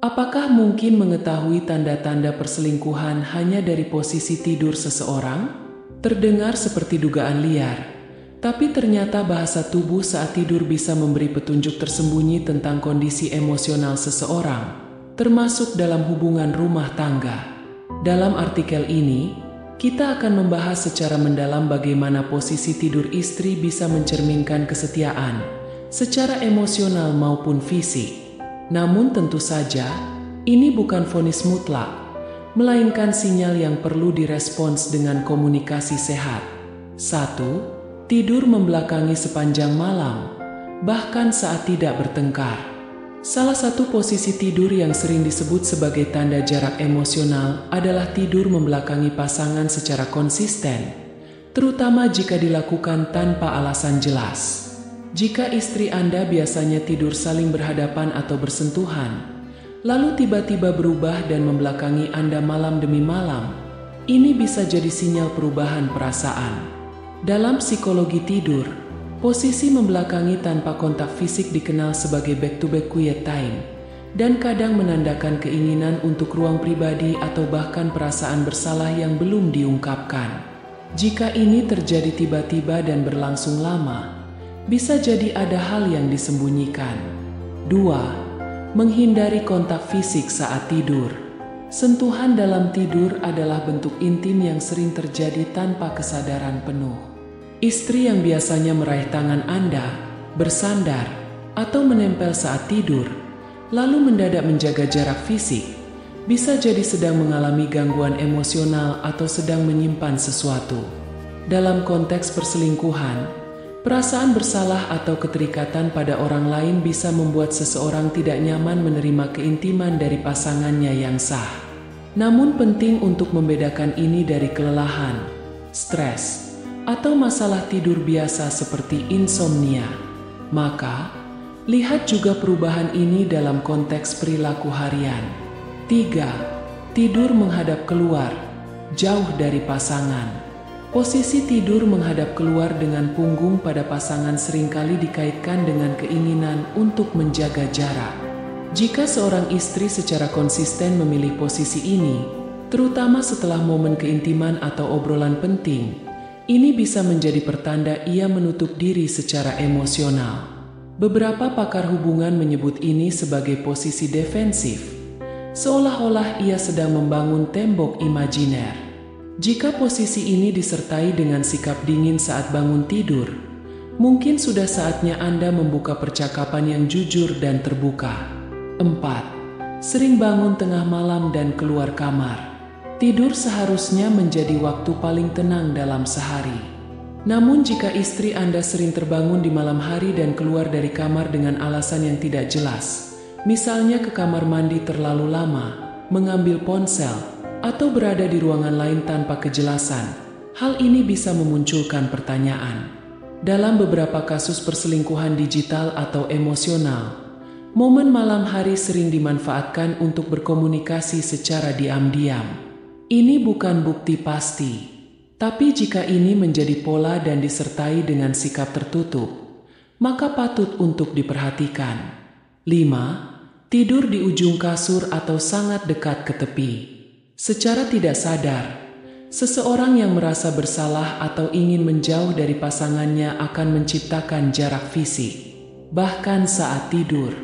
Apakah mungkin mengetahui tanda-tanda perselingkuhan hanya dari posisi tidur seseorang? Terdengar seperti dugaan liar, tapi ternyata bahasa tubuh saat tidur bisa memberi petunjuk tersembunyi tentang kondisi emosional seseorang, termasuk dalam hubungan rumah tangga. Dalam artikel ini, kita akan membahas secara mendalam bagaimana posisi tidur istri bisa mencerminkan kesetiaan, secara emosional maupun fisik. Namun tentu saja, ini bukan vonis mutlak, melainkan sinyal yang perlu direspons dengan komunikasi sehat. 1. Tidur membelakangi sepanjang malam, bahkan saat tidak bertengkar. Salah satu posisi tidur yang sering disebut sebagai tanda jarak emosional adalah tidur membelakangi pasangan secara konsisten, terutama jika dilakukan tanpa alasan jelas. Jika istri Anda biasanya tidur saling berhadapan atau bersentuhan, lalu tiba-tiba berubah dan membelakangi Anda malam demi malam, ini bisa jadi sinyal perubahan perasaan. Dalam psikologi tidur, posisi membelakangi tanpa kontak fisik dikenal sebagai back-to-back quiet time, dan kadang menandakan keinginan untuk ruang pribadi atau bahkan perasaan bersalah yang belum diungkapkan. Jika ini terjadi tiba-tiba dan berlangsung lama, bisa jadi ada hal yang disembunyikan. 2. Menghindari kontak fisik saat tidur. Sentuhan dalam tidur adalah bentuk intim yang sering terjadi tanpa kesadaran penuh. Istri yang biasanya meraih tangan Anda, bersandar, atau menempel saat tidur, lalu mendadak menjaga jarak fisik, bisa jadi sedang mengalami gangguan emosional atau sedang menyimpan sesuatu. Dalam konteks perselingkuhan, perasaan bersalah atau keterikatan pada orang lain bisa membuat seseorang tidak nyaman menerima keintiman dari pasangannya yang sah. Namun penting untuk membedakan ini dari kelelahan, stres, atau masalah tidur biasa seperti insomnia. Maka, lihat juga perubahan ini dalam konteks perilaku harian. 3. Tidur menghadap keluar, jauh dari pasangan. Posisi tidur menghadap keluar dengan punggung pada pasangan seringkali dikaitkan dengan keinginan untuk menjaga jarak. Jika seorang istri secara konsisten memilih posisi ini, terutama setelah momen keintiman atau obrolan penting, ini bisa menjadi pertanda ia menutup diri secara emosional. Beberapa pakar hubungan menyebut ini sebagai posisi defensif, seolah-olah ia sedang membangun tembok imajiner. Jika posisi ini disertai dengan sikap dingin saat bangun tidur, mungkin sudah saatnya Anda membuka percakapan yang jujur dan terbuka. 4. Sering bangun tengah malam dan keluar kamar. Tidur seharusnya menjadi waktu paling tenang dalam sehari. Namun jika istri Anda sering terbangun di malam hari dan keluar dari kamar dengan alasan yang tidak jelas, misalnya ke kamar mandi terlalu lama, mengambil ponsel, atau berada di ruangan lain tanpa kejelasan, hal ini bisa memunculkan pertanyaan. Dalam beberapa kasus perselingkuhan digital atau emosional, momen malam hari sering dimanfaatkan untuk berkomunikasi secara diam-diam. Ini bukan bukti pasti, tapi jika ini menjadi pola dan disertai dengan sikap tertutup, maka patut untuk diperhatikan. 5. Tidur di ujung kasur atau sangat dekat ke tepi. Secara tidak sadar, seseorang yang merasa bersalah atau ingin menjauh dari pasangannya akan menciptakan jarak fisik, bahkan saat tidur.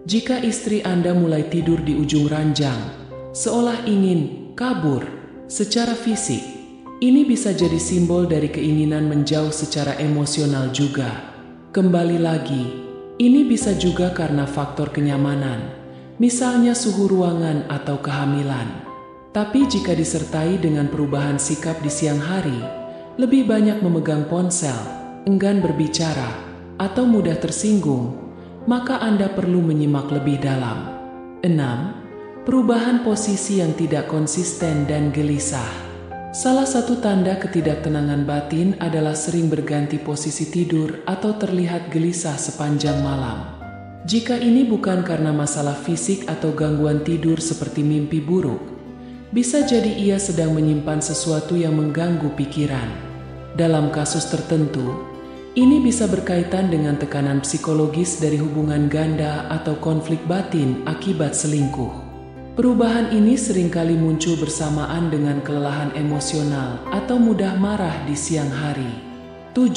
Jika istri Anda mulai tidur di ujung ranjang, seolah ingin kabur secara fisik, ini bisa jadi simbol dari keinginan menjauh secara emosional juga. Kembali lagi, ini bisa juga karena faktor kenyamanan, misalnya suhu ruangan atau kehamilan. Tapi jika disertai dengan perubahan sikap di siang hari, lebih banyak memegang ponsel, enggan berbicara, atau mudah tersinggung, maka Anda perlu menyimak lebih dalam. 6. Perubahan posisi yang tidak konsisten dan gelisah. Salah satu tanda ketidaktenangan batin adalah sering berganti posisi tidur atau terlihat gelisah sepanjang malam. Jika ini bukan karena masalah fisik atau gangguan tidur seperti mimpi buruk, bisa jadi ia sedang menyimpan sesuatu yang mengganggu pikiran. Dalam kasus tertentu, ini bisa berkaitan dengan tekanan psikologis dari hubungan ganda atau konflik batin akibat selingkuh. Perubahan ini seringkali muncul bersamaan dengan kelelahan emosional atau mudah marah di siang hari. 7.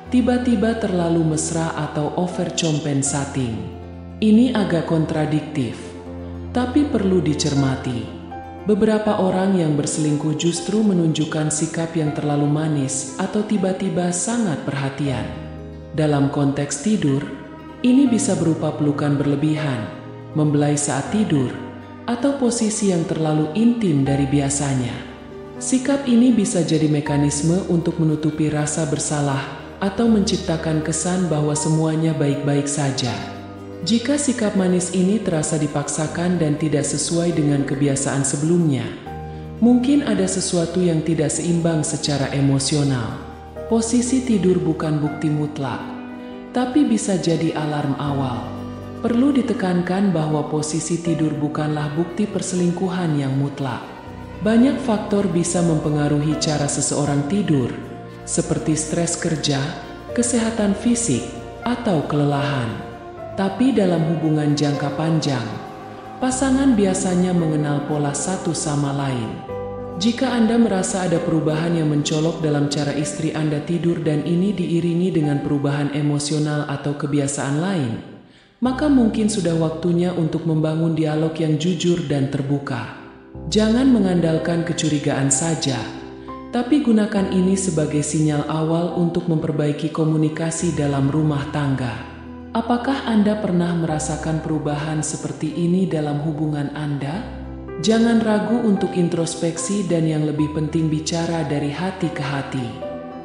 Tiba-tiba terlalu mesra atau overcompensating. Ini agak kontradiktif, tapi perlu dicermati. Beberapa orang yang berselingkuh justru menunjukkan sikap yang terlalu manis atau tiba-tiba sangat perhatian. Dalam konteks tidur, ini bisa berupa pelukan berlebihan, membelai saat tidur, atau posisi yang terlalu intim dari biasanya. Sikap ini bisa jadi mekanisme untuk menutupi rasa bersalah atau menciptakan kesan bahwa semuanya baik-baik saja. Jika sikap manis ini terasa dipaksakan dan tidak sesuai dengan kebiasaan sebelumnya, mungkin ada sesuatu yang tidak seimbang secara emosional. Posisi tidur bukan bukti mutlak, tapi bisa jadi alarm awal. Perlu ditekankan bahwa posisi tidur bukanlah bukti perselingkuhan yang mutlak. Banyak faktor bisa mempengaruhi cara seseorang tidur, seperti stres kerja, kesehatan fisik, atau kelelahan. Tapi dalam hubungan jangka panjang, pasangan biasanya mengenal pola satu sama lain. Jika Anda merasa ada perubahan yang mencolok dalam cara istri Anda tidur dan ini diiringi dengan perubahan emosional atau kebiasaan lain, maka mungkin sudah waktunya untuk membangun dialog yang jujur dan terbuka. Jangan mengandalkan kecurigaan saja, tapi gunakan ini sebagai sinyal awal untuk memperbaiki komunikasi dalam rumah tangga. Apakah Anda pernah merasakan perubahan seperti ini dalam hubungan Anda? Jangan ragu untuk introspeksi dan yang lebih penting bicara dari hati ke hati.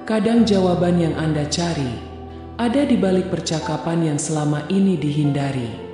Kadang jawaban yang Anda cari ada di balik percakapan yang selama ini dihindari.